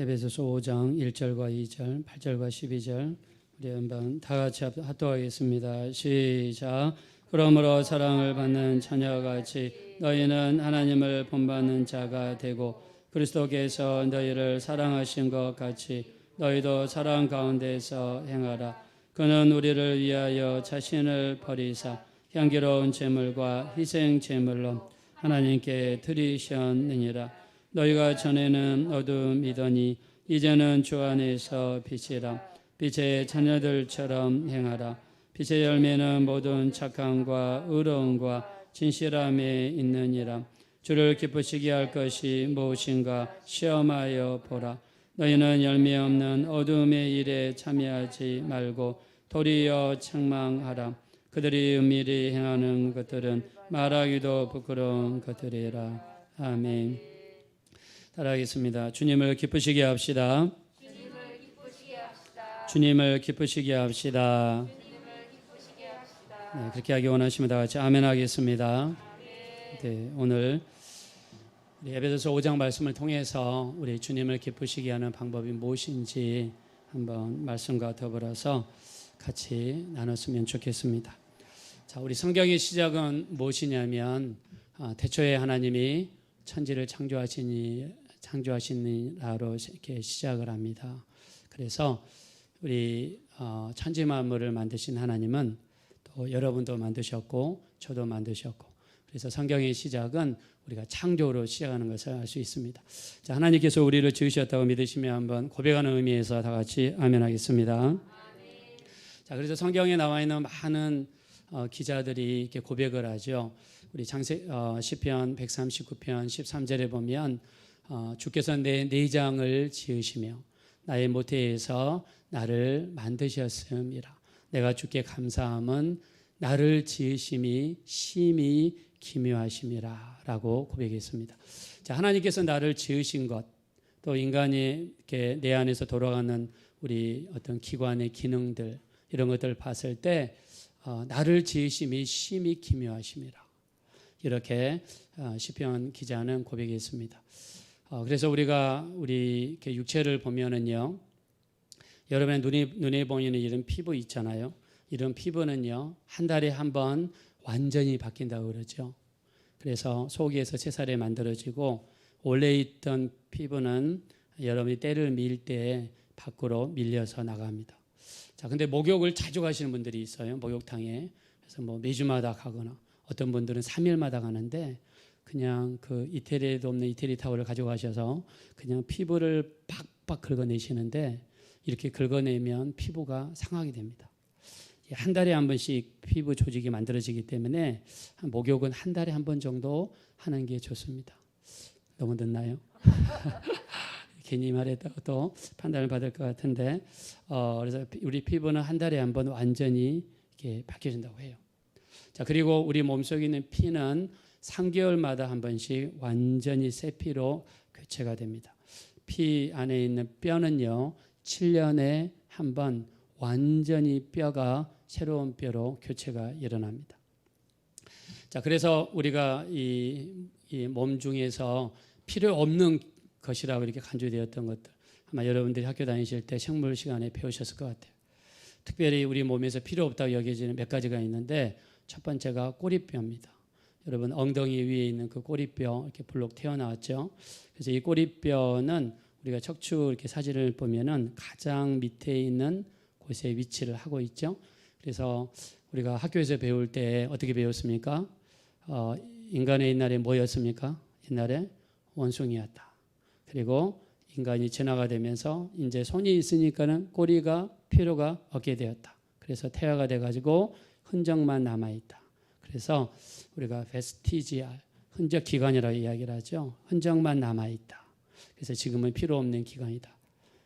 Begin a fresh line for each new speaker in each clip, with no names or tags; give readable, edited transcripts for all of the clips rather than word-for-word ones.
에베소서 5장 1절과 2절, 8절과 12절 우리 한번 다 같이 합독하겠습니다. 시작. 그러므로 사랑을 받는 자녀같이 너희는 하나님을 본받는 자가 되고 그리스도께서 너희를 사랑하신 것 같이 너희도 사랑 가운데서 행하라. 그는 우리를 위하여 자신을 버리사 향기로운 제물과 희생 제물로 하나님께 드리셨느니라. 너희가 전에는 어둠이더니 이제는 주 안에서 빛이라. 빛의 자녀들처럼 행하라. 빛의 열매는 모든 착함과 의로움과 진실함에 있느니라. 주를 기쁘시게 할 것이 무엇인가 시험하여 보라. 너희는 열매 없는 어둠의 일에 참여하지 말고 도리어 책망하라. 그들이 은밀히 행하는 것들은 말하기도 부끄러운 것들이라. 아멘. 따라하겠습니다. 주님을 기쁘시게 합시다.
주님을 기쁘시게 합시다.
주님을 기쁘시게 합시다.
주님을 기쁘시게 합시다.
네, 그렇게 하기 원하시면 다 같이 아멘 하겠습니다.
아멘.
네, 오늘 에베소서 5장 말씀을 통해서 우리 주님을 기쁘시게 하는 방법이 무엇인지 한번 말씀과 더불어서 같이 나눴으면 좋겠습니다. 자, 우리 성경의 시작은 무엇이냐면 태초에 하나님이 천지를 창조하시니라로 이렇게 시작을 합니다. 그래서 우리 천지 만물을 만드신 하나님은 또 여러분도 만드셨고 저도 만드셨고, 그래서 성경의 시작은 우리가 창조로 시작하는 것을 알 수 있습니다. 자, 하나님께서 우리를 지으셨다고 믿으시면 한번 고백하는 의미에서 다 같이 아멘 하겠습니다.
아멘.
자, 그래서 성경에 나와 있는 많은 기자들이 이렇게 고백을 하죠. 우리 시편 139편 13절에 보면 주께서 내 내장을 지으시며 나의 모태에서 나를 만드셨음이라. 내가 주께 감사함은 나를 지으심이 심히 기묘하심이라 라고 고백했습니다. 자, 하나님께서 나를 지으신 것, 또 인간이 이렇게 내 안에서 돌아가는 우리 어떤 기관의 기능들, 이런 것들을 봤을 때 나를 지으심이 심히 기묘하심이라, 이렇게 시편 기자는 고백했습니다. 그래서 우리 이렇게 육체를 보면은요, 여러분의 눈에 보이는 이런 피부 있잖아요. 이런 피부는요, 한 달에 한 번 완전히 바뀐다고 그러죠. 그래서 속에서 새살이 만들어지고 원래 있던 피부는 여러분이 때를 밀 때 밖으로 밀려서 나갑니다. 자, 근데 목욕을 자주 가시는 분들이 있어요. 목욕탕에. 그래서 뭐 매주마다 가거나 어떤 분들은 3일마다 가는데 그냥 그 이태리에도 없는 이태리 타월을 가져가셔서 그냥 피부를 팍팍 긁어내시는데, 이렇게 긁어내면 피부가 상하게 됩니다. 한 달에 한 번씩 피부 조직이 만들어지기 때문에 목욕은 한 달에 한 번 정도 하는 게 좋습니다. 너무 늦나요? 괜히 말했다고 또 판단을 받을 것 같은데, 그래서 우리 피부는 한 달에 한 번 완전히 이렇게 바뀌어진다고 해요. 자, 그리고 우리 몸속에 있는 피는 3개월마다 한 번씩 완전히 새 피로 교체가 됩니다. 피 안에 있는 뼈는요, 7년에 한 번 완전히 뼈가 새로운 뼈로 교체가 일어납니다. 자, 그래서 우리가 이 몸 중에서 필요 없는 것이라고 이렇게 간주되었던 것들, 아마 여러분들이 학교 다니실 때 생물 시간에 배우셨을 것 같아요. 특별히 우리 몸에서 필요 없다고 여겨지는 몇 가지가 있는데, 첫 번째가 꼬리뼈입니다. 여러분 엉덩이 위에 있는 그 꼬리뼈 이렇게 불록 튀어나왔죠. 그래서 이 꼬리뼈는 우리가 척추 이렇게 사진을 보면은 가장 밑에 있는 곳에 위치를 하고 있죠. 그래서 우리가 학교에서 배울 때 어떻게 배웠습니까? 인간의 옛날에 뭐였습니까? 옛날에 원숭이였다. 그리고 인간이 진화가 되면서 이제 손이 있으니까는 꼬리가 필요가 없게 되었다. 그래서 태아가 돼가지고 흔적만 남아있다. 그래서 우리가 베스티지알, 흔적 기관이라고 이야기를 하죠. 흔적만 남아있다. 그래서 지금은 필요 없는 기관이다.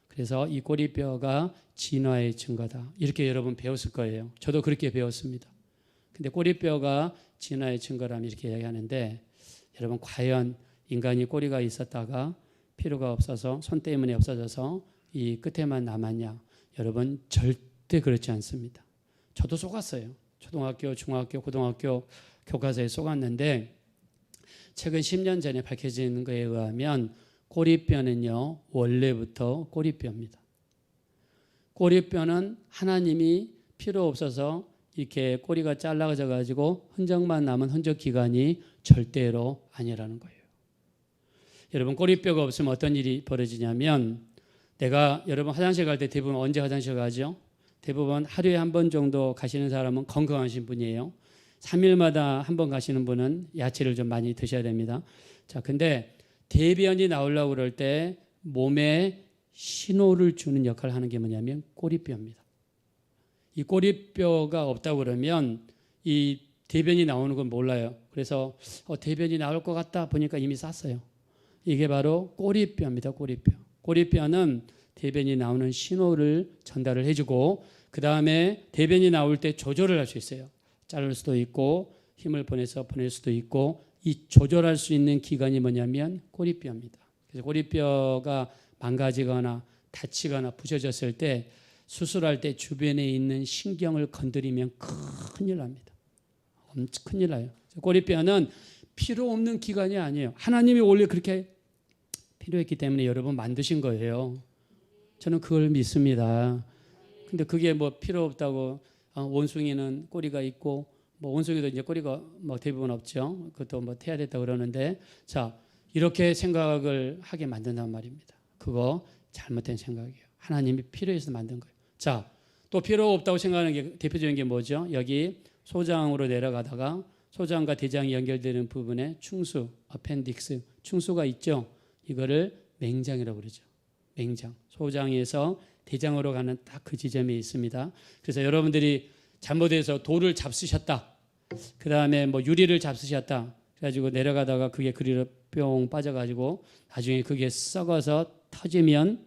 그래서 이 꼬리뼈가 진화의 증거다. 이렇게 여러분 배웠을 거예요. 저도 그렇게 배웠습니다. 근데 꼬리뼈가 진화의 증거라면 이렇게 이야기하는데, 여러분 과연 인간이 꼬리가 있었다가 필요가 없어서 손 때문에 없어져서 이 끝에만 남았냐? 여러분 절대 그렇지 않습니다. 저도 속았어요. 초등학교, 중학교, 고등학교 교과서에 속았는데 최근 10년 전에 밝혀진 거에 의하면 꼬리뼈는요, 원래부터 꼬리뼈입니다. 꼬리뼈는 하나님이 필요 없어서 이렇게 꼬리가 잘라져 가지고 흔적만 남은 흔적 기관이 절대로 아니라는 거예요. 여러분, 꼬리뼈가 없으면 어떤 일이 벌어지냐면, 여러분 화장실 갈 때 대부분 언제 화장실 가죠? 대부분 하루에 한 번 정도 가시는 사람은 건강하신 분이에요. 3일마다 한 번 가시는 분은 야채를 좀 많이 드셔야 됩니다. 자, 근데 대변이 나오려고 그럴 때 몸에 신호를 주는 역할을 하는 게 뭐냐면 꼬리뼈입니다. 이 꼬리뼈가 없다고 그러면 이 대변이 나오는 건 몰라요. 그래서 대변이 나올 것 같다 보니까 이미 쌌어요. 이게 바로 꼬리뼈입니다. 꼬리뼈. 꼬리뼈는 대변이 나오는 신호를 전달을 해주고, 그 다음에 대변이 나올 때 조절을 할 수 있어요. 자를 수도 있고 힘을 보내서 보낼 수도 있고, 이 조절할 수 있는 기관이 뭐냐면 꼬리뼈입니다. 그래서 꼬리뼈가 망가지거나 다치거나 부서졌을 때, 수술할 때 주변에 있는 신경을 건드리면 큰일 납니다. 엄청 큰일 나요. 꼬리뼈는 필요 없는 기관이 아니에요. 하나님이 원래 그렇게 필요했기 때문에 여러분 만드신 거예요. 저는 그걸 믿습니다. 근데 그게 뭐 필요 없다고, 원숭이는 꼬리가 있고, 뭐 원숭이도 이제 꼬리가 뭐 대부분 없죠. 그것도 뭐 태야 됐다 그러는데, 자, 이렇게 생각을 하게 만든단 말입니다. 그거 잘못된 생각이에요. 하나님이 필요해서 만든 거예요. 자, 또 필요 없다고 생각하는 게 대표적인 게 뭐죠? 여기 소장으로 내려가다가 소장과 대장이 연결되는 부분에 충수, 어펜딕스, 충수가 있죠. 이거를 맹장이라고 그러죠. 맹장. 소장에서 대장으로 가는 딱 그 지점에 있습니다. 그래서 여러분들이 잘못해서 돌을 잡수셨다. 그 다음에 뭐 유리를 잡수셨다. 그래가지고 내려가다가 그게 그리로 뿅 빠져가지고 나중에 그게 썩어서 터지면,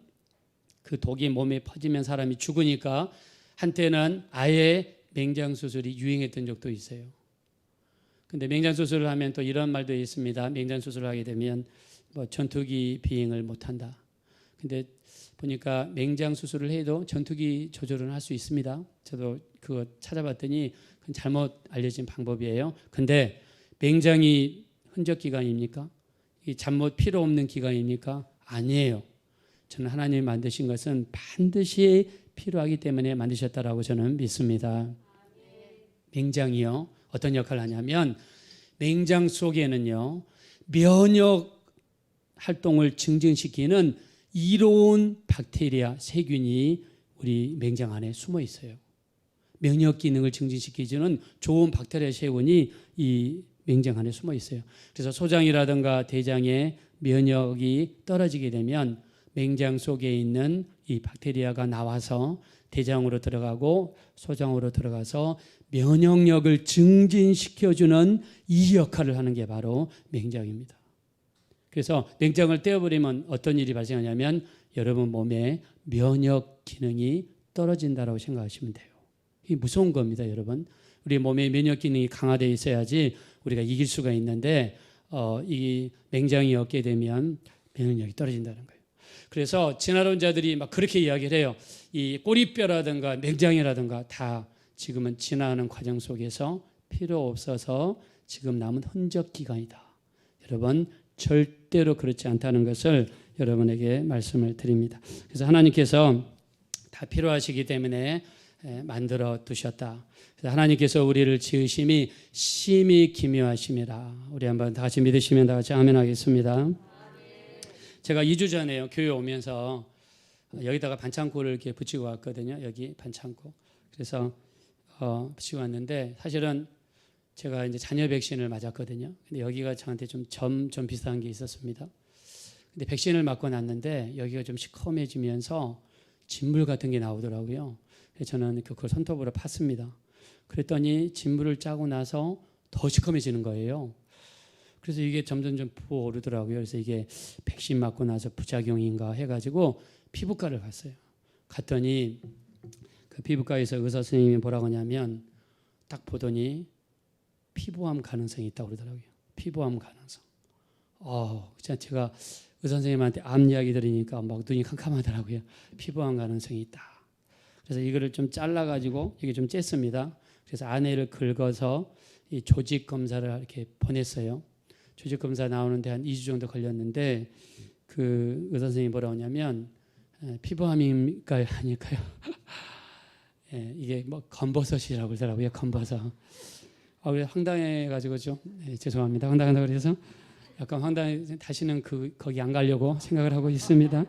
그 독이 몸에 퍼지면 사람이 죽으니까 한때는 아예 맹장 수술이 유행했던 적도 있어요. 근데 맹장 수술을 하면 또 이런 말도 있습니다. 맹장 수술을 하게 되면 뭐 전투기 비행을 못한다. 근데 보니까 맹장 수술을 해도 전투기 조절은 할 수 있습니다. 저도 그거 찾아봤더니 그건 잘못 알려진 방법이에요. 근데 맹장이 흔적 기관입니까? 이 잘못 필요 없는 기관입니까? 아니에요. 저는 하나님이 만드신 것은 반드시 필요하기 때문에 만드셨다라고 저는 믿습니다. 맹장이요, 어떤 역할을 하냐면, 맹장 속에는요, 면역 활동을 증진시키는 이로운 박테리아, 세균이 우리 맹장 안에 숨어 있어요. 면역 기능을 증진시키는 좋은 박테리아 세균이 이 맹장 안에 숨어 있어요. 그래서 소장이라든가 대장의 면역이 떨어지게 되면 맹장 속에 있는 이 박테리아가 나와서 대장으로 들어가고 소장으로 들어가서 면역력을 증진시켜주는 이 역할을 하는 게 바로 맹장입니다. 그래서 맹장을 떼어버리면 어떤 일이 발생하냐면 여러분 몸에 면역 기능이 떨어진다고 생각하시면 돼요. 이게 무서운 겁니다, 여러분. 우리 몸의 면역 기능이 강화되어 있어야지 우리가 이길 수가 있는데, 이 맹장이 없게 되면 면역력이 떨어진다는 거예요. 그래서 진화론자들이 막 그렇게 이야기를 해요. 이 꼬리뼈라든가 맹장이라든가 다 지금은 진화하는 과정 속에서 필요 없어서 지금 남은 흔적 기관이다. 여러분, 절대로 그렇지 않다는 것을 여러분에게 말씀을 드립니다. 그래서 하나님께서 다 필요하시기 때문에 만들어 두셨다. 그래서 하나님께서 우리를 지으심이 심히 기묘하심이라. 우리 한번 다 같이 믿으시면 다 같이 아멘 하겠습니다. 제가 2주 전에요, 교회 오면서 여기다가 반창고를 이렇게 붙이고 왔거든요. 여기 반창고. 그래서 붙이고 왔는데, 사실은 제가 이제 자녀 백신을 맞았거든요. 근데 여기가 저한테 좀 비슷한 게 있었습니다. 근데 백신을 맞고 났는데 여기가 좀 시커매지면서 진물 같은 게 나오더라고요. 그래서 저는 그걸 손톱으로 팠습니다. 그랬더니 진물을 짜고 나서 더 시커매지는 거예요. 그래서 이게 점점 부어오르더라고요. 그래서 이게 백신 맞고 나서 부작용인가 해가지고 피부과를 갔어요. 갔더니 그 피부과에서 의사 선생님이 뭐라고 하냐면, 딱 보더니 피부암 가능성이 있다고 그러더라고요. 피부암 가능성. 제가 의사 선생님한테 암 이야기 들으니까 막 눈이 캄캄하더라고요. 피부암 가능성이 있다. 그래서 이거를 좀 잘라가지고 이게 좀 쬐습니다. 그래서 안에를 긁어서 이 조직 검사를 이렇게 보냈어요. 조직 검사 나오는데 한 2주 정도 걸렸는데, 그 의사 선생님이 뭐라고 하냐면 피부암일까요? 아닐까요? 예, 이게 뭐 검버섯이라고 그러더라고요. 검버섯. 그래 황당해가지고 좀 죄송합니다. 황당하다 그래서 약간 황당해 다시는 거기 안 가려고 생각을 하고 있습니다.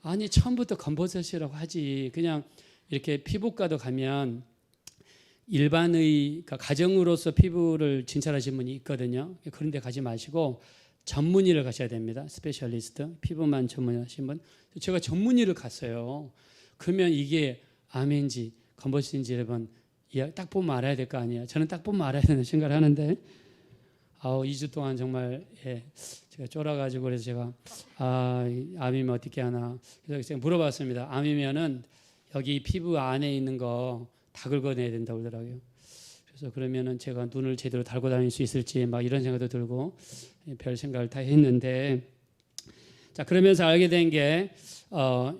아니 처음부터 검버섯이라고 하지. 그냥 이렇게 피부과도 가면 일반의 그러니까 가정으로서 피부를 진찰하신 분이 있거든요. 그런데 가지 마시고 전문의를 가셔야 됩니다. 스페셜리스트 피부만 전문하신 분. 제가 전문의를 갔어요. 그러면 이게 암인지 검버섯인지 여러분 딱 보면 알아야 될 거 아니에요. 저는 딱 보면 알아야 되는 생각을 하는데 2주 동안 정말 제가 쫄아가지고 그래서 제가 암이면 어떻게 하나 그래서 제가 물어봤습니다. 암이면은 여기 피부 안에 있는 거 다 긁어내야 된다고 그러더라고요. 그래서 그러면은 제가 눈을 제대로 달고 다닐 수 있을지 막 이런 생각도 들고 별 생각을 다 했는데 자 그러면서 알게 된 게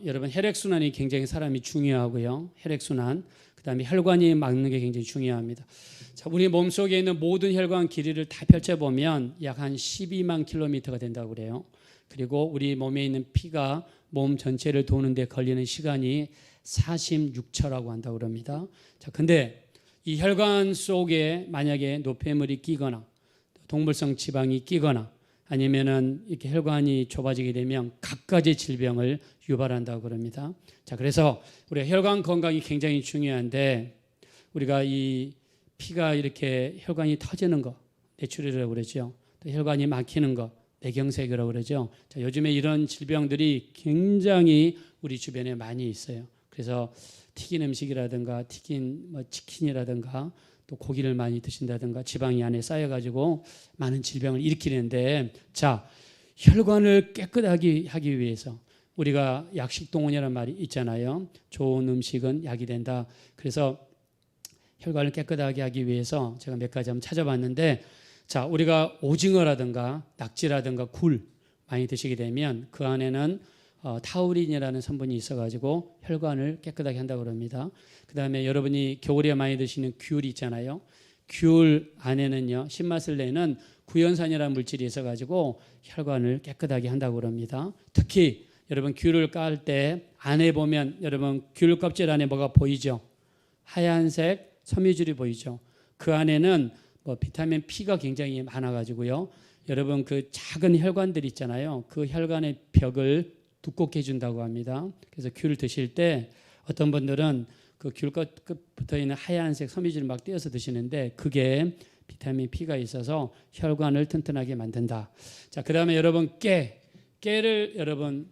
여러분 혈액순환이 굉장히 사람이 중요하고요. 혈액순환 그다음에 혈관이 막는 게 굉장히 중요합니다. 자, 우리 몸속에 있는 모든 혈관 길이를 다 펼쳐보면 약 한 12만 킬로미터가 된다고 그래요. 그리고 우리 몸에 있는 피가 몸 전체를 도는데 걸리는 시간이 46초라고 한다고 그럽니다. 자, 근데 이 혈관 속에 만약에 노폐물이 끼거나 동물성 지방이 끼거나 아니면은 이렇게 혈관이 좁아지게 되면 갖가지 질병을 유발한다고 그럽니다. 자, 그래서 우리가 혈관 건강이 굉장히 중요한데 우리가 이 피가 이렇게 혈관이 터지는 거 뇌출혈이라고 그러죠. 또 혈관이 막히는 거 뇌경색이라고 그러죠. 자, 요즘에 이런 질병들이 굉장히 우리 주변에 많이 있어요. 그래서 튀긴 음식이라든가 튀긴 치킨이라든가 또 고기를 많이 드신다든가 지방이 안에 쌓여가지고 많은 질병을 일으키는데 자 혈관을 깨끗하게 하기 위해서 우리가 약식동원이라는 말이 있잖아요. 좋은 음식은 약이 된다. 그래서 혈관을 깨끗하게 하기 위해서 제가 몇 가지 한번 찾아봤는데 자 우리가 오징어라든가 낙지라든가 굴 많이 드시게 되면 그 안에는 타우린이라는 성분이 있어가지고 혈관을 깨끗하게 한다고 합니다. 그 다음에 여러분이 겨울에 많이 드시는 귤 있잖아요. 귤 안에는요 신맛을 내는 구연산이라는 물질이 있어가지고 혈관을 깨끗하게 한다고 합니다. 특히 여러분 귤을 깔 때 안에 보면 여러분 귤 껍질 안에 뭐가 보이죠? 하얀색 섬유질이 보이죠. 그 안에는 비타민 P가 굉장히 많아가지고요. 여러분 그 작은 혈관들 있잖아요. 그 혈관의 벽을 두껍게 해준다고 합니다. 그래서 귤을 드실 때 어떤 분들은 그 귤 끝부터 있는 하얀색 섬유질을 막 떼어서 드시는데 그게 비타민 P가 있어서 혈관을 튼튼하게 만든다. 자, 그다음에 여러분 깨를 여러분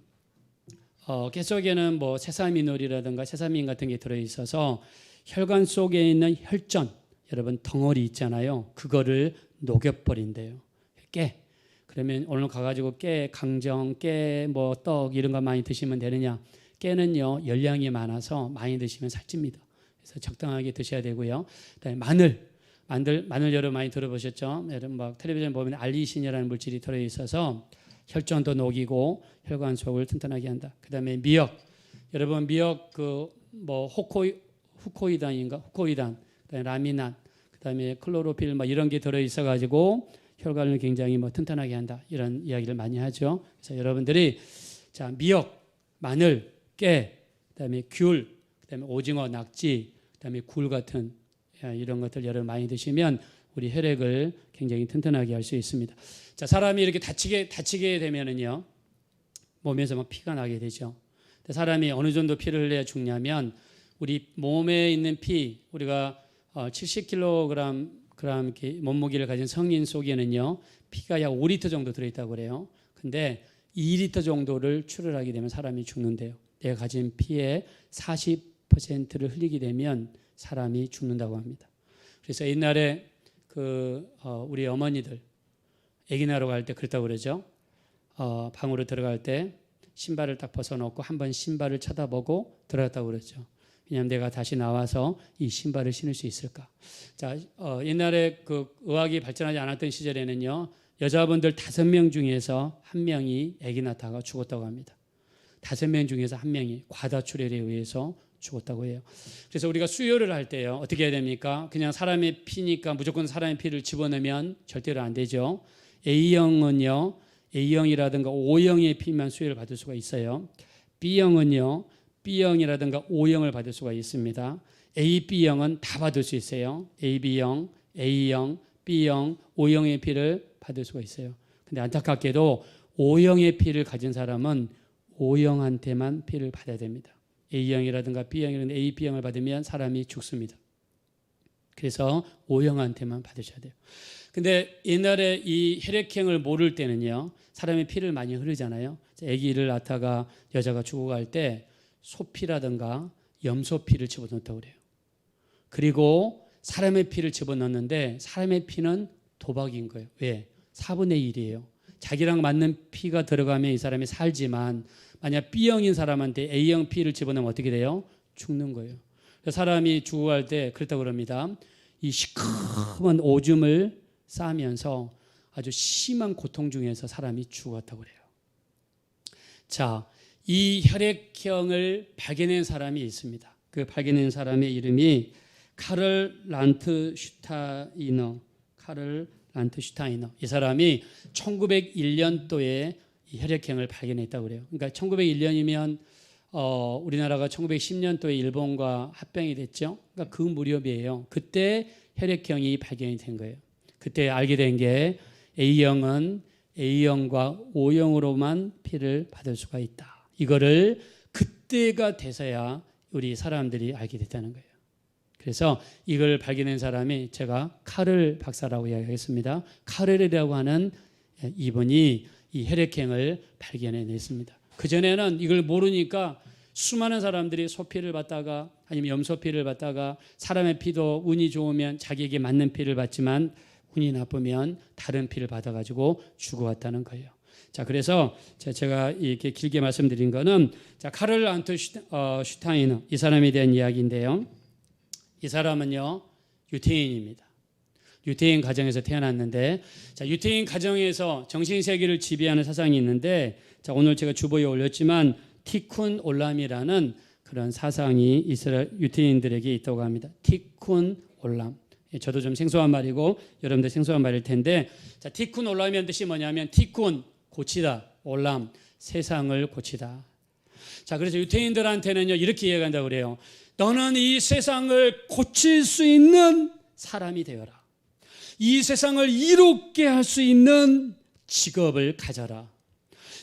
깨 속에는 세사미놀이라든가 세사민 같은 게 들어 있어서 혈관 속에 있는 혈전 여러분 덩어리 있잖아요. 그거를 녹여버린대요. 깨. 그러면 오늘 가가지고 깨 강정, 깨 떡 이런 거 많이 드시면 되느냐? 깨는요 열량이 많아서 많이 드시면 살찝니다. 그래서 적당하게 드셔야 되고요. 그다음에 마늘 여러분 많이 들어보셨죠? 여러분 막 텔레비전 보면 알리신이라는 물질이 들어 있어서 혈전도 녹이고 혈관 속을 튼튼하게 한다. 그다음에 미역, 여러분 미역 후코이단, 그다음에 라미난, 그다음에 클로로필 이런 게 들어 있어가지고 혈관을 굉장히 튼튼하게 한다. 이런 이야기를 많이 하죠. 그래서 여러분들이 자 미역, 마늘, 깨, 그다음에 귤, 그다음에 오징어, 낙지, 그다음에 굴 같은 이런 것들 여러분 많이 드시면 우리 혈액을 굉장히 튼튼하게 할 수 있습니다. 자 사람이 이렇게 다치게 되면은요 몸에서 피가 나게 되죠. 사람이 어느 정도 피를 흘려야 죽냐면 우리 몸에 있는 피 우리가 70kg 몸무게를 가진 성인 속에는요 피가 약 5리터 정도 들어있다고 그래요. 근데 2리터 정도를 출혈하게 되면 사람이 죽는데요. 내가 가진 피의 40%를 흘리게 되면 사람이 죽는다고 합니다. 그래서 옛날에 우리 어머니들 아기 낳으러 갈 때 그랬다고 그러죠. 방으로 들어갈 때 신발을 딱 벗어놓고 한번 신발을 쳐다보고 들어갔다고 그랬죠. 왜냐하면 내가 다시 나와서 이 신발을 신을 수 있을까. 자, 옛날에 의학이 발전하지 않았던 시절에는요 여자분들 5명 중에서 1명이 아기 낳다가 죽었다고 합니다. 5명 중에서 1명이 과다출혈에 의해서 죽었다고 해요. 그래서 우리가 수혈을 할 때요 어떻게 해야 됩니까? 그냥 사람의 피니까 무조건 사람의 피를 집어넣으면 절대로 안 되죠. A형은요 A형이라든가 O형의 피만 수혜를 받을 수가 있어요. B형은요, B형이라든가 O형을 받을 수가 있습니다. A, B형은 다 받을 수 있어요. AB형, A형, B형, O형의 피를 받을 수가 있어요. 근데 안타깝게도 O형의 피를 가진 사람은 O형한테만 피를 받아야 됩니다. A형이라든가 B형이라든가 A, B형을 받으면 사람이 죽습니다. 그래서 O형한테만 받으셔야 돼요. 근데 옛날에 이 혈액형을 모를 때는요, 사람의 피를 많이 흐르잖아요. 아기를 낳다가 여자가 죽어갈 때 소피라든가 염소피를 집어넣었다고 그래요. 그리고 사람의 피를 집어넣는데 사람의 피는 도박인 거예요. 왜? 4분의 1이에요. 자기랑 맞는 피가 들어가면 이 사람이 살지만 만약 B형인 사람한테 A형 피를 집어넣으면 어떻게 돼요? 죽는 거예요. 사람이 죽어갈 때 그렇다고 그럽니다. 이 시커먼 오줌을 싸면서 아주 심한 고통 중에서 사람이 죽었다고 그래요. 자, 이 혈액형을 발견한 사람이 있습니다. 그 발견한 사람의 이름이 카를 란트슈타이너. 이 사람이 1901년도에 이 혈액형을 발견했다고 그래요. 그러니까 1901년이면 우리나라가 1910년도에 일본과 합병이 됐죠. 그러니까 그 무렵이에요. 그때 혈액형이 발견이 된 거예요. 그때 알게 된 게 A형은 A형과 O형으로만 피를 받을 수가 있다. 이거를 그때가 돼서야 우리 사람들이 알게 됐다는 거예요. 그래서 이걸 발견한 사람이 제가 카를 박사라고 이야기하겠습니다. 카를이라고 하는 이분이 이 혈액형을 발견해냈습니다. 그전에는 이걸 모르니까 수많은 사람들이 소피를 받다가 아니면 염소피를 받다가 사람의 피도 운이 좋으면 자기에게 맞는 피를 받지만 운이 나쁘면 다른 피를 받아가지고 죽어왔다는 거예요. 자, 그래서 제가 이렇게 길게 말씀드린 거는 자, 카를 란트슈타이너 이 사람에 대한 이야기인데요. 이 사람은요 유태인입니다. 유태인 가정에서 태어났는데 자, 유태인 가정에서 정신세계를 지배하는 사상이 있는데 자, 오늘 제가 주보에 올렸지만 티쿤 올람이라는 그런 사상이 이스라엘 유태인들에게 있다고 합니다. 티쿤 올람. 저도 좀 생소한 말이고 여러분들 생소한 말일 텐데 자, 티쿤 올람이라는 뜻이 뭐냐면 티쿤 고치다, 올람 세상을 고치다. 자, 그래서 유태인들한테는요 이렇게 이야기한다고 그래요. 너는 이 세상을 고칠 수 있는 사람이 되어라. 이 세상을 이롭게 할 수 있는 직업을 가져라.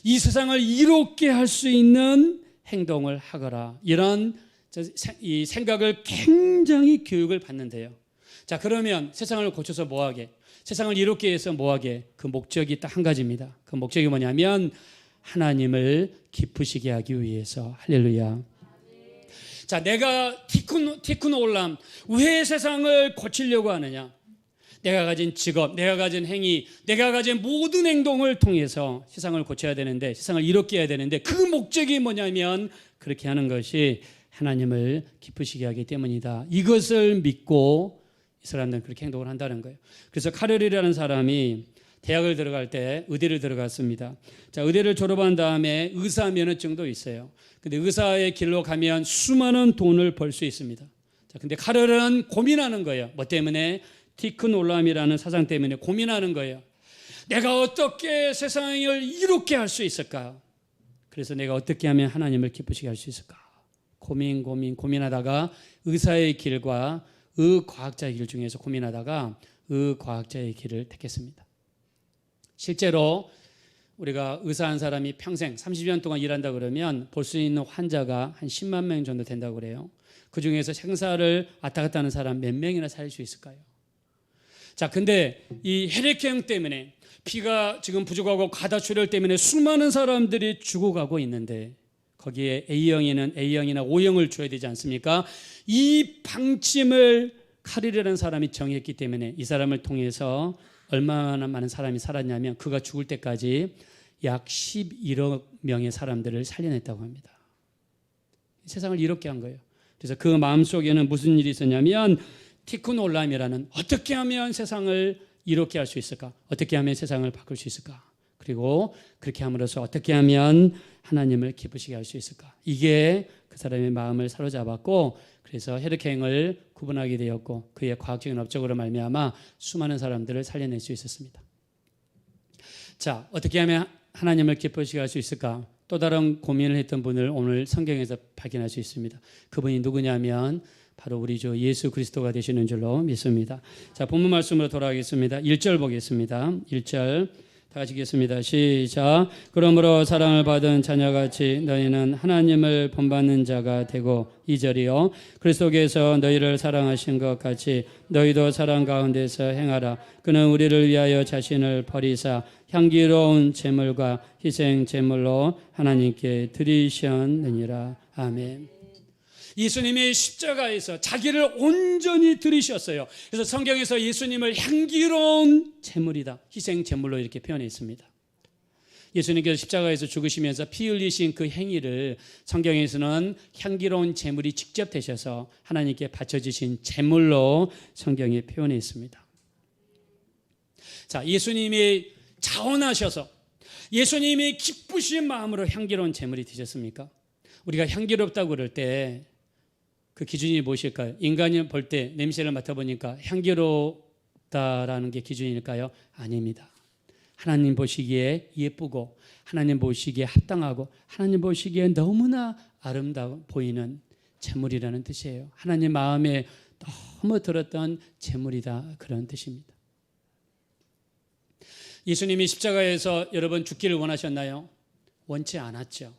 이 세상을 이롭게 할 수 있는 행동을 하거라. 이런 이 생각을 굉장히 교육을 받는데요. 자, 그러면 세상을 고쳐서 뭐하게? 세상을 이롭게 해서 뭐하게? 그 목적이 딱 한 가지입니다. 그 목적이 뭐냐면 하나님을 기쁘시게 하기 위해서. 할렐루야. 자, 내가 티쿤 올람 왜 세상을 고치려고 하느냐? 내가 가진 직업, 내가 가진 행위, 내가 가진 모든 행동을 통해서 세상을 고쳐야 되는데 세상을 이롭게 해야 되는데 그 목적이 뭐냐면 그렇게 하는 것이 하나님을 기쁘시게 하기 때문이다. 이것을 믿고 이 사람들은 그렇게 행동을 한다는 거예요. 그래서 카를이라는 사람이 대학을 들어갈 때 의대를 들어갔습니다. 자, 의대를 졸업한 다음에 의사 면허증도 있어요. 근데 의사의 길로 가면 수많은 돈을 벌 수 있습니다. 자, 근데 카를은 고민하는 거예요. 뭐 때문에? 티쿤 올람이라는 사상 때문에 고민하는 거예요. 내가 어떻게 세상을 이롭게 할 수 있을까? 그래서 내가 어떻게 하면 하나님을 기쁘시게 할 수 있을까? 고민하다가 의사의 길과 의과학자의 길 중에서 고민하다가 의과학자의 길을 택했습니다. 실제로 우리가 의사 한 사람이 평생 30년 동안 일한다 그러면 볼 수 있는 환자가 한 10만 명 정도 된다고 그래요. 그중에서 생사를 왔다 갔다 하는 사람 몇 명이나 살릴 수 있을까요? 자, 근데 이 혈액형 때문에 피가 지금 부족하고 과다출혈 때문에 수많은 사람들이 죽어가고 있는데 거기에 A형에는 A형이나 O형을 줘야 되지 않습니까? 이 방침을 카릴이라는 사람이 정했기 때문에 이 사람을 통해서 얼마나 많은 사람이 살았냐면 그가 죽을 때까지 약 11억 명의 사람들을 살려냈다고 합니다. 세상을 이롭게 한 거예요. 그래서 그 마음속에는 무슨 일이 있었냐면 티쿤 올람이라는 어떻게 하면 세상을 이롭게 할 수 있을까? 어떻게 하면 세상을 바꿀 수 있을까? 그리고 그렇게 함으로써 어떻게 하면 하나님을 기쁘시게 할 수 있을까? 이게 그 사람의 마음을 사로잡았고 그래서 혈액형을 구분하게 되었고 그의 과학적인 업적으로 말미암아 수많은 사람들을 살려낼 수 있었습니다. 자, 어떻게 하면 하나님을 기쁘시게 할 수 있을까? 또 다른 고민을 했던 분을 오늘 성경에서 발견할 수 있습니다. 그분이 누구냐면 바로 우리 주 예수 그리스도가 되시는 줄로 믿습니다. 자, 본문 말씀으로 돌아가겠습니다. 1절 보겠습니다. 1절 다 같이 읽겠습니다. 시작. 그러므로 사랑을 받은 자녀같이 너희는 하나님을 본받는 자가 되고 2절이요. 그리스도께서 너희를 사랑하신 것 같이 너희도 사랑 가운데서 행하라. 그는 우리를 위하여 자신을 버리사 향기로운 제물과 희생 제물로 하나님께 드리셨느니라. 아멘. 예수님이 십자가에서 자기를 온전히 드리셨어요. 그래서 성경에서 예수님을 향기로운 제물이다, 희생 제물로 이렇게 표현했습니다. 예수님께서 십자가에서 죽으시면서 피 흘리신 그 행위를 성경에서는 향기로운 제물이 직접 되셔서 하나님께 바쳐지신 제물로 성경에 표현했습니다. 자, 예수님이 자원하셔서 예수님이 기쁘신 마음으로 향기로운 제물이 되셨습니까? 우리가 향기롭다고 그럴 때 그 기준이 무엇일까요? 인간이 볼 때 냄새를 맡아보니까 향기롭다라는 게 기준일까요? 아닙니다. 하나님 보시기에 예쁘고 하나님 보시기에 합당하고 하나님 보시기에 너무나 아름다워 보이는 제물이라는 뜻이에요. 하나님 마음에 너무 들었던 제물이다, 그런 뜻입니다. 예수님이 십자가에서 여러분 죽기를 원하셨나요? 원치 않았죠.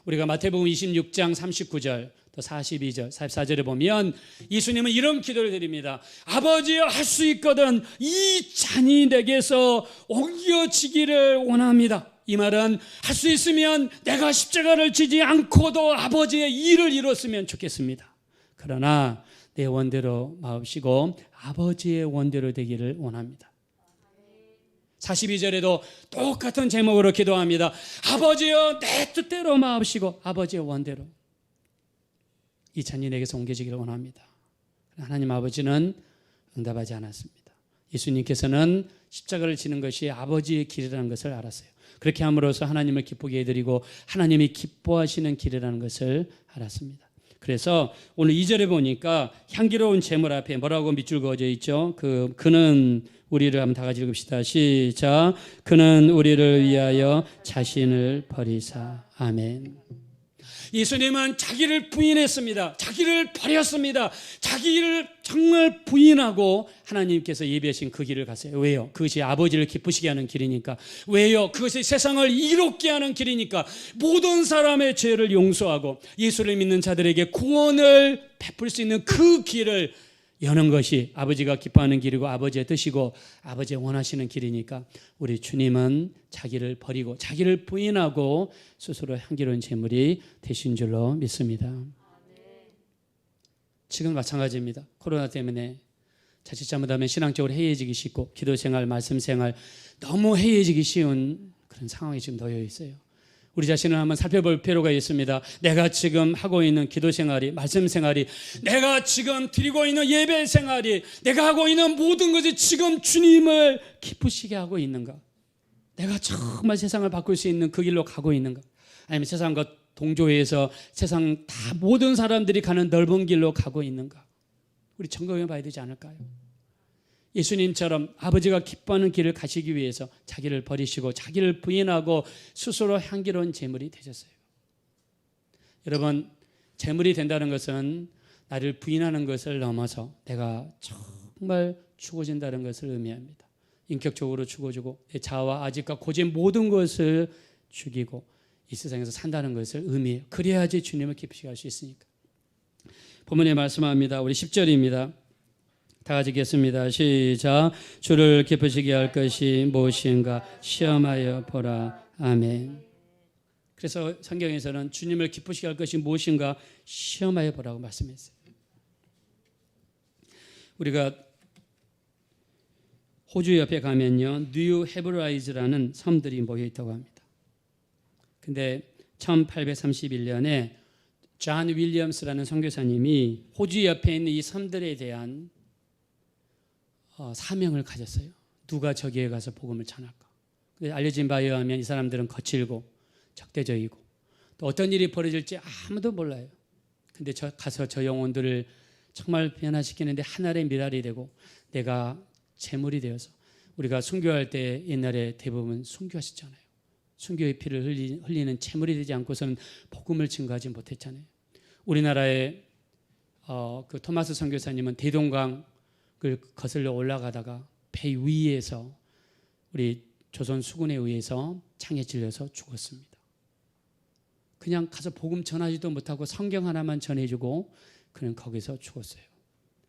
우리가 마태복음 26장 39절 또 42절 44절에 보면 예수님은 이런 기도를 드립니다. 아버지여, 할 수 있거든 이 잔이 내게서 옮겨지기를 원합니다. 이 말은 할 수 있으면 내가 십자가를 지지 않고도 아버지의 일을 이뤘으면 좋겠습니다. 그러나 내 원대로 마옵시고 아버지의 원대로 되기를 원합니다. 42절에도 똑같은 제목으로 기도합니다. 아버지여, 내 뜻대로 마옵시고 아버지의 원대로 이 잔이 내게서 옮겨지기를 원합니다. 하나님 아버지는 응답하지 않았습니다. 예수님께서는 십자가를 지는 것이 아버지의 길이라는 것을 알았어요. 그렇게 함으로써 하나님을 기쁘게 해드리고 하나님이 기뻐하시는 길이라는 것을 알았습니다. 그래서 오늘 2절에 보니까 향기로운 제물 앞에 뭐라고 밑줄 그어져 있죠? 그는 우리를 한번 다 같이 읽읍시다. 시작. 그는 우리를 위하여 자신을 버리사. 아멘. 예수님은 자기를 부인했습니다. 자기를 버렸습니다. 자기를 정말 부인하고 하나님께서 예비하신 그 길을 갔어요. 왜요? 그것이 아버지를 기쁘시게 하는 길이니까. 왜요? 그것이 세상을 이롭게 하는 길이니까. 모든 사람의 죄를 용서하고 예수를 믿는 자들에게 구원을 베풀 수 있는 그 길을 여는 것이 아버지가 기뻐하는 길이고 아버지의 뜻이고 아버지의 원하시는 길이니까 우리 주님은 자기를 버리고 자기를 부인하고 스스로 향기로운 제물이 되신 줄로 믿습니다. 지금 마찬가지입니다. 코로나 때문에 자칫 잘못하면 신앙적으로 해이해지기 쉽고 기도생활, 말씀생활 너무 해이해지기 쉬운 그런 상황이 지금 놓여 있어요. 우리 자신을 한번 살펴볼 필요가 있습니다. 내가 지금 하고 있는 기도 생활이, 말씀 생활이, 내가 지금 드리고 있는 예배 생활이, 내가 하고 있는 모든 것이 지금 주님을 기쁘시게 하고 있는가? 내가 정말 세상을 바꿀 수 있는 그 길로 가고 있는가? 아니면 세상과 동조해서 세상 다 모든 사람들이 가는 넓은 길로 가고 있는가? 우리 점검해 봐야 되지 않을까요? 예수님처럼 아버지가 기뻐하는 길을 가시기 위해서 자기를 버리시고 자기를 부인하고 스스로 향기로운 제물이 되셨어요. 여러분, 제물이 된다는 것은 나를 부인하는 것을 넘어서 내가 정말 죽어진다는 것을 의미합니다. 인격적으로 죽어주고 내 자아와 아직과 고집 모든 것을 죽이고 이 세상에서 산다는 것을 의미해요. 그래야지 주님을 기쁘시게 할 수 있으니까. 본문에 말씀합니다. 우리 10절입니다. 다 같이 읽겠습니다. 시작. 주를 기쁘시게 할 것이 무엇인가 시험하여 보라. 아멘. 그래서 성경에서는 주님을 기쁘시게 할 것이 무엇인가 시험하여 보라고 말씀했어요. 우리가 호주 옆에 가면요, 뉴 헤브라이즈라는 섬들이 모여 있다고 합니다. 근데 1831년에 존 윌리엄스라는 선교사님이 호주 옆에 있는 이 섬들에 대한 사명을 가졌어요. 누가 저기에 가서 복음을 전할까? 알려진 바에 의하면 이 사람들은 거칠고 적대적이고 또 어떤 일이 벌어질지 아무도 몰라요. 근데 가서 저 영혼들을 정말 변화시키는데 하늘의 미랄이 되고 내가 제물이 되어서 우리가 순교할 때 옛날에 대부분 순교하셨잖아요. 순교의 피를 흘리는 제물이 되지 않고서는 복음을 증거하지 못했잖아요. 우리나라의 그 토마스 선교사님은 대동강을 거슬러 올라가다가 배 위에서 우리 조선 수군에 의해서 창에 찔려서 죽었습니다. 그냥 가서 복음 전하지도 못하고 성경 하나만 전해주고 그는 거기서 죽었어요.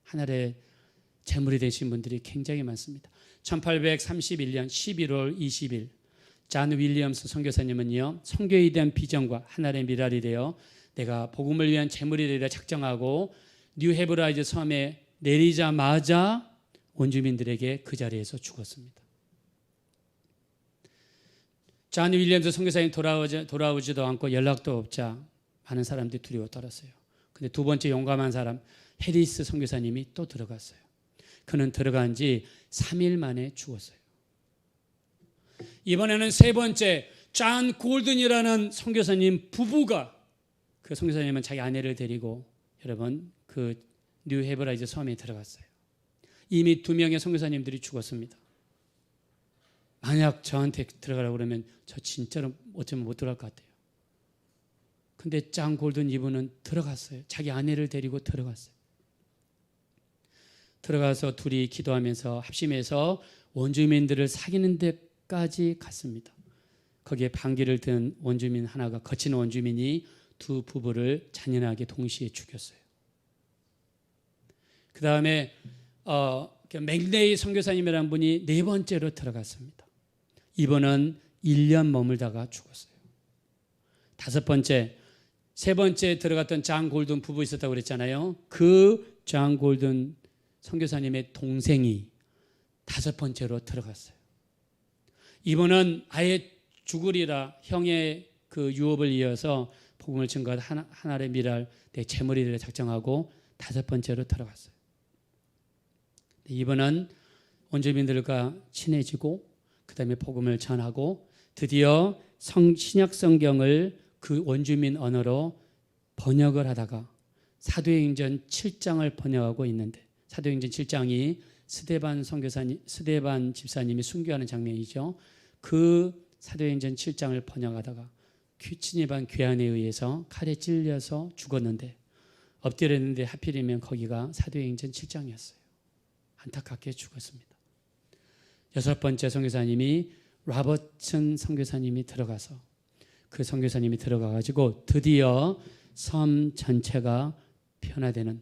하늘의 제물이 되신 분들이 굉장히 많습니다. 1831년 11월 20일 잔 윌리엄스 선교사님은요, 선교에 대한 비전과 하나의 미랄이 되어 내가 복음을 위한 제물이 되리라 작정하고 뉴 헤브라이즈 섬에 내리자마자 원주민들에게 그 자리에서 죽었습니다. 잔 윌리엄스 선교사님 돌아오지도 않고 연락도 없자 많은 사람들이 두려워 떨었어요. 근데 두 번째 용감한 사람 해리스 선교사님이 또 들어갔어요. 그는 들어간 지 3일 만에 죽었어요. 이번에는 세 번째 잔 골든이라는 선교사님 부부가, 그 선교사님은 자기 아내를 데리고 여러분 그 뉴 헤브라이즈 섬에 들어갔어요. 이미 2명의 선교사님들이 죽었습니다. 만약 저한테 들어가라고 그러면 저 진짜로 어쩌면 못 들어갈 것 같아요. 근데 잔 골든 이분은 들어갔어요. 자기 아내를 데리고 들어갔어요. 들어가서 둘이 기도하면서 합심해서 원주민들을 사귀는 데까지 갔습니다. 거기에 반기를 든 원주민 하나가, 거친 원주민이 두 부부를 잔인하게 동시에 죽였어요. 그 다음에 맥레이 선교사님이라는 분이 네 번째로 들어갔습니다. 이번은 1년 머물다가 죽었어요. 세 번째 들어갔던 잔 골든 부부 있었다고 그랬잖아요. 그 잔 골든 선교사님의 동생이 5번째로 들어갔어요. 이번은 아예 죽으리라 형의 그 유업을 이어서 복음을 증거한 하나의 미랄 내 제물이를 작정하고 5번째로 들어갔어요. 이번은 원주민들과 친해지고 그 다음에 복음을 전하고 드디어 신약 성경을 그 원주민 언어로 번역을 하다가 사도행전 7장을 번역하고 있는데, 사도행전 7장이 스데반 집사님이 순교하는 장면이죠. 그 사도행전 7장을 번역하다가 친일반 괴한에 의해서 칼에 찔려서 죽었는데, 엎드렸는데 하필이면 거기가 사도행전 7장이었어요. 안타깝게 죽었습니다. 6번째 선교사님이 라버튼 선교사님이 들어가서, 그 선교사님이 들어가가지고 드디어 섬 전체가 변화되는,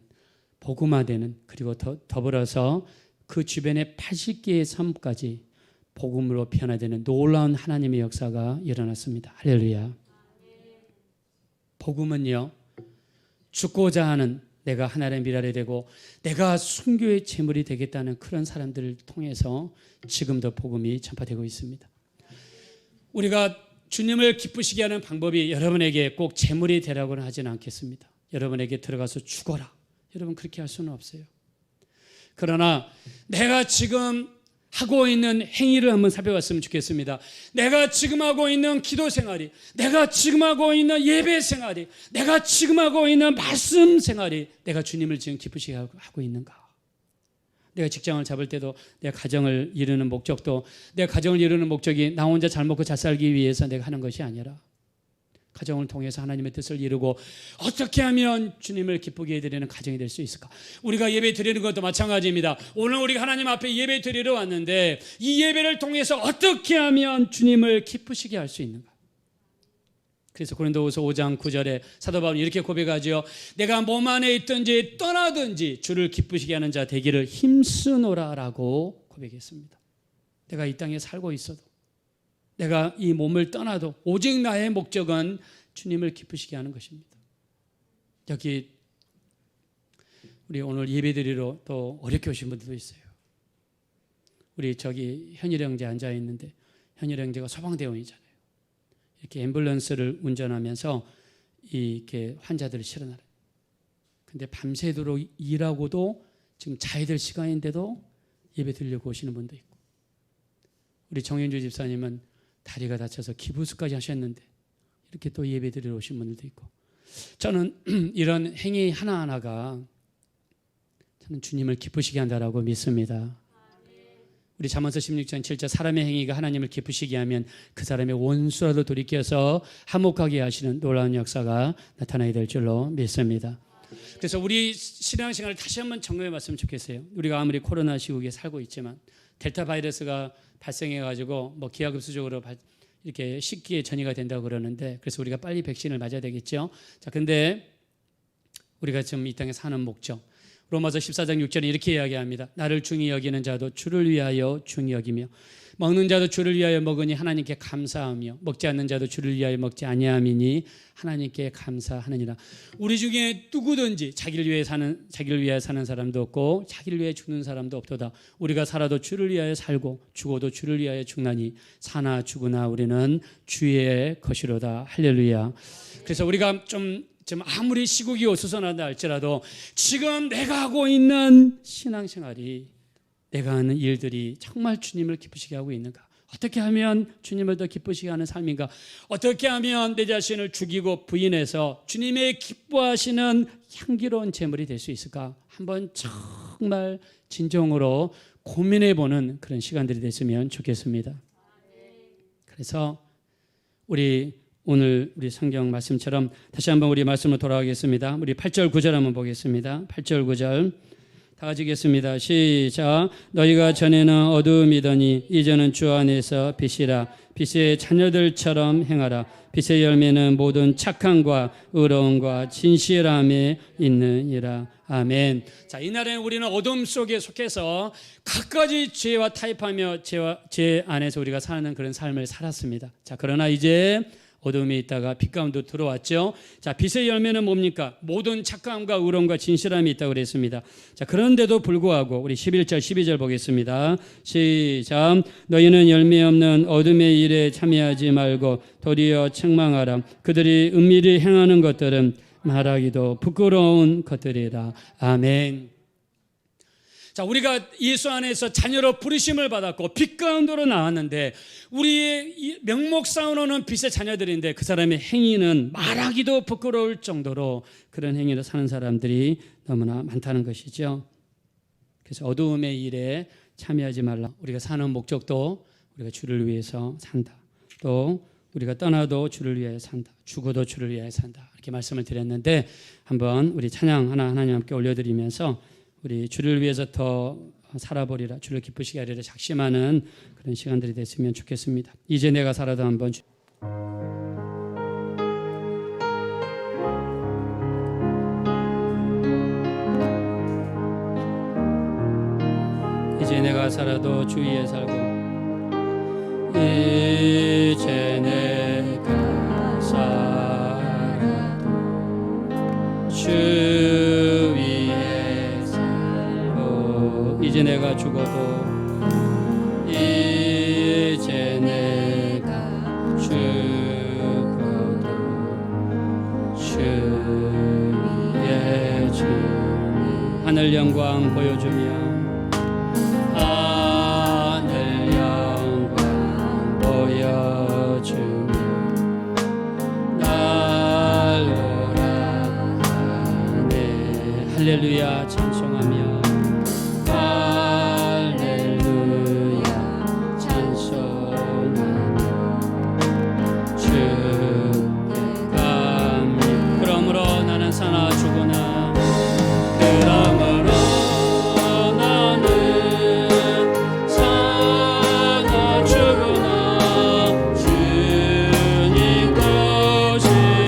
복음화되는, 그리고 더불어서 그 주변의 80개의 섬까지 복음으로 변화되는 놀라운 하나님의 역사가 일어났습니다. 할렐루야. 복음은요, 죽고자 하는, 내가 하나님의 미랄이 되고 내가 순교의 제물이 되겠다는 그런 사람들을 통해서 지금도 복음이 전파되고 있습니다. 우리가 주님을 기쁘시게 하는 방법이 여러분에게 꼭 제물이 되라고는 하지는 않겠습니다. 여러분에게 들어가서 죽어라, 여러분 그렇게 할 수는 없어요. 그러나 내가 지금 하고 있는 행위를 한번 살펴봤으면 좋겠습니다. 내가 지금 하고 있는 기도 생활이, 내가 지금 하고 있는 예배 생활이, 내가 지금 하고 있는 말씀 생활이 내가 주님을 지금 기쁘시게 하고 있는가? 내가 직장을 잡을 때도 내 가정을 이루는 목적도, 내 가정을 이루는 목적이 나 혼자 잘 먹고 잘 살기 위해서 내가 하는 것이 아니라 가정을 통해서 하나님의 뜻을 이루고 어떻게 하면 주님을 기쁘게 해드리는 가정이 될 수 있을까? 우리가 예배 드리는 것도 마찬가지입니다. 오늘 우리가 하나님 앞에 예배 드리러 왔는데 이 예배를 통해서 어떻게 하면 주님을 기쁘시게 할 수 있는가? 그래서 고린도후서 5장 9절에 사도 바울은 이렇게 고백하죠. 내가 몸 안에 있든지 떠나든지 주를 기쁘시게 하는 자 되기를 힘쓰노라라고 고백했습니다. 내가 이 땅에 살고 있어도, 내가 이 몸을 떠나도 오직 나의 목적은 주님을 기쁘시게 하는 것입니다. 여기 우리 오늘 예배드리러 또 어렵게 오신 분들도 있어요. 우리 저기 현일 형제 앉아 있는데, 현일 형제가 소방대원이잖아요. 이렇게 앰뷸런스를 운전하면서 이렇게 환자들을 실어나요. 근데 밤새도록 일하고도 지금 자야 될 시간인데도 예배 드리려고 오시는 분도 있고, 우리 정현주 집사님은 다리가 다쳐서 기부스까지 하셨는데 이렇게 또 예배 드리러 오신 분들도 있고, 저는 이런 행위 하나하나가 저는 주님을 기쁘시게 한다라고 믿습니다. 우리 잠언서 16장 7절 사람의 행위가 하나님을 기쁘시게 하면 그 사람의 원수라도 돌이켜서 화목하게 하시는 놀라운 역사가 나타나게 될 줄로 믿습니다. 그래서 우리 신앙생활을 다시 한번 점검해 봤으면 좋겠어요. 우리가 아무리 코로나 시국에 살고 있지만 델타 바이러스가 발생해 가지고 뭐 기하급수적으로 이렇게 쉽게 전이가 된다고 그러는데, 그래서 우리가 빨리 백신을 맞아야 되겠죠. 자, 근데 우리가 지금 이 땅에 사는 목적, 로마서 14장 6절에 이렇게 이야기합니다. 나를 중히 여기는 자도 주를 위하여 중히 여기며 먹는 자도 주를 위하여 먹으니 하나님께 감사하며 먹지 않는 자도 주를 위하여 먹지 아니함이니 하나님께 감사하느니라. 우리 중에 누구든지 자기를 위해 사는 사람도 없고 자기를 위해 죽는 사람도 없도다. 우리가 살아도 주를 위하여 살고 죽어도 주를 위하여 죽나니 사나 죽으나 우리는 주의 것이로다. 할렐루야. 그래서 우리가 좀 아무리 시국이 어수선하다 할지라도 지금 내가 하고 있는 신앙생활이, 내가 하는 일들이 정말 주님을 기쁘시게 하고 있는가? 어떻게 하면 주님을 더 기쁘시게 하는 삶인가? 어떻게 하면 내 자신을 죽이고 부인해서 주님의 기뻐하시는 향기로운 제물이 될 수 있을까? 한번 정말 진정으로 고민해보는 그런 시간들이 됐으면 좋겠습니다. 그래서 오늘 우리 성경 말씀처럼 다시 한번 우리 말씀으로 돌아가겠습니다. 우리 8절 9절 한번 보겠습니다. 8절 9절 다 같이 읽겠습니다. 시작. 너희가 전에는 어두움이더니 이제는 주 안에서 빛이라. 빛의 자녀들처럼 행하라. 빛의 열매는 모든 착함과 의로움과 진실함에 있느니라. 아멘. 자, 이날에는 우리는 어둠 속에 속해서 갖가지 죄와 타협하며 죄 안에서 우리가 사는 그런 삶을 살았습니다. 자, 그러나 이제 어둠에 있다가 빛 가운데 들어왔죠. 자, 빛의 열매는 뭡니까? 모든 착함과 의로움과 진실함이 있다고 그랬습니다. 자, 그런데도 불구하고 우리 11절 12절 보겠습니다. 시작. 너희는 열매 없는 어둠의 일에 참여하지 말고 도리어 책망하라. 그들이 은밀히 행하는 것들은 말하기도 부끄러운 것들이라. 아멘. 자, 우리가 예수 안에서 자녀로 부르심을 받았고 빛 가운데로 나왔는데 우리의 명목 쌓아놓는 빛의 자녀들인데 그 사람의 행위는 말하기도 부끄러울 정도로 그런 행위를 사는 사람들이 너무나 많다는 것이죠. 그래서 어두움의 일에 참여하지 말라. 우리가 사는 목적도 우리가 주를 위해서 산다. 또 우리가 떠나도 주를 위해 산다. 죽어도 주를 위해 산다. 이렇게 말씀을 드렸는데 한번 우리 찬양 하나 하나님 함께 올려드리면서 우리 주를 위해서 더 살아보리라, 주를 기쁘시게 하리라 작심하는 그런 시간들이 됐으면 좋겠습니다. 이제 내가 살아도 한번 이제 내가 살아도 주 위에 살고 이제 내가 살아도 주 위에 살고 이제 내가 죽어도 이제 내가 죽어도 주 위에 주 하늘 영광 보여주며 할렐루야 찬송하며 할렐루야 찬송하며 주께 감히 그러므로 나는 사나 죽으나 그러므로 나는 사나 죽으나 주님 것이요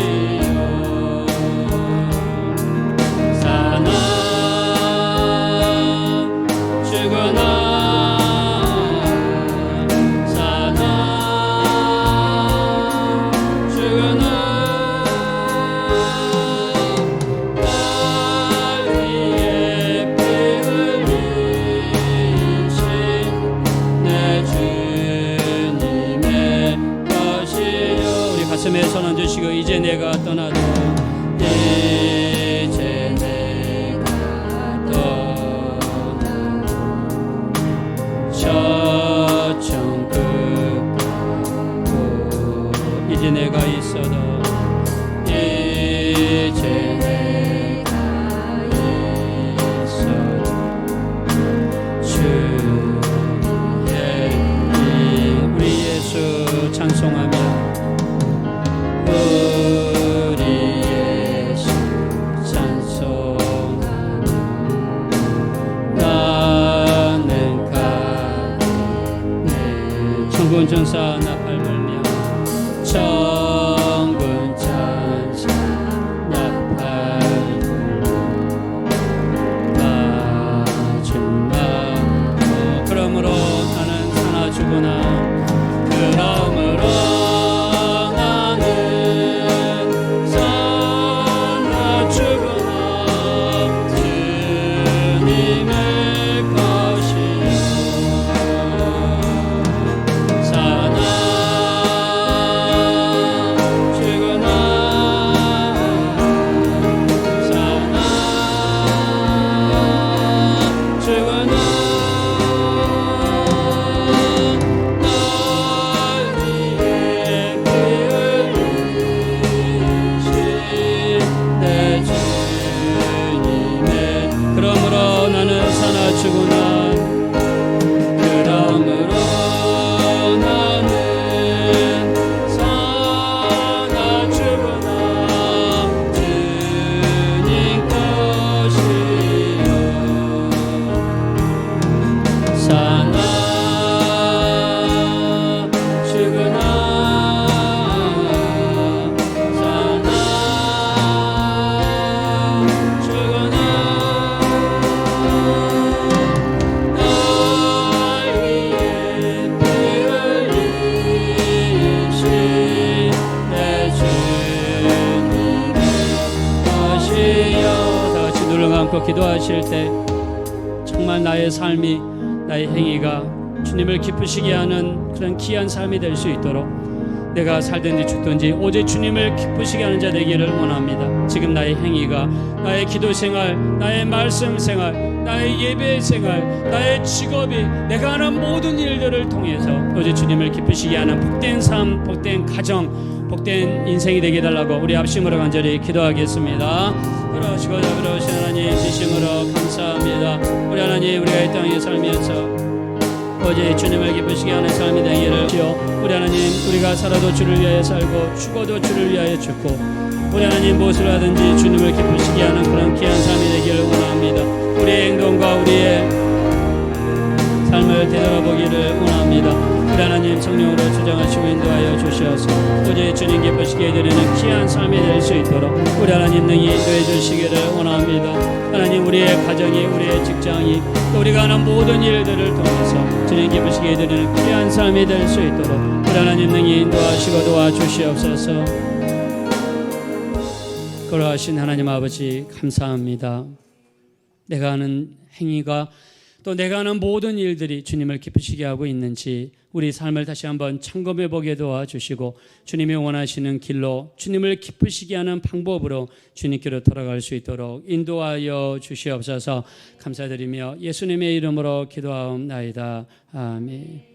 천천사 나팔 불며 천군 찬사 나팔 마지막 그러므로 나는 사나 죽으나 그러므로 나는 사나 죽으나 주님의 것이요 사나 죽으나 사나 죽으나 그러므로 나는 사나 죽으나 그러므로 나는 사나 죽으나 주님 것이요 사나 죽으나 사나 죽으나 날 위해 피 흘리신 내 주님의 것이요 다같이 눈을 감고 기도하실 때 정말 나의 삶이 나의 행위가 주님을 기쁘시게 하는 그런 귀한 삶이 될 수 있도록 내가 살든지 죽든지 오직 주님을 기쁘시게 하는 자 되기를 원합니다. 지금 나의 행위가 나의 기도 생활, 나의 말씀 생활, 나의 예배 생활, 나의 직업이 내가 하는 모든 일들을 통해서 오직 주님을 기쁘시게 하는 복된 삶, 복된 가정, 복된 인생이 되게 해달라고 우리 합심으로 간절히 기도하겠습니다. 그러시고 잡으러오신 하나님 진심으로 감사합니다. 우리 하나님 우리가 이 땅에 살면서 오직 주님을 기쁘시게 하는 삶이 되기를 주여 우리 하나님 우리가 살아도 주를 위하여 살고 죽어도 주를 위하여 죽고 우리 하나님 무엇을 하든지 주님을 기쁘시게 하는 그런 귀한 삶이 되기를 원합니다. 우리의 행동과 우리의 삶을 되돌아보기를 원합니다. 우리 하나님 성령으로 주장하시고 인도하여 주시어서 오직 주님 기쁘시게 해드리는 귀한 삶이 될 수 있도록 우리 하나님 능히 인도해 주시기를 원합니다. 하나님 우리의 가정이 우리의 직장이 또 우리가 하는 모든 일들을 통해서 주님 기쁘시게 해드리는 귀한 삶이 될 수 있도록 우리 하나님 능히 인도하시고 도와주시옵소서. 그러하신 하나님 아버지 감사합니다. 내가 하는 행위가 또 내가 하는 모든 일들이 주님을 기쁘시게 하고 있는지 우리 삶을 다시 한번 점검해 보게 도와주시고 주님이 원하시는 길로 주님을 기쁘시게 하는 방법으로 주님께로 돌아갈 수 있도록 인도하여 주시옵소서. 감사드리며 예수님의 이름으로 기도하옵나이다. 아멘.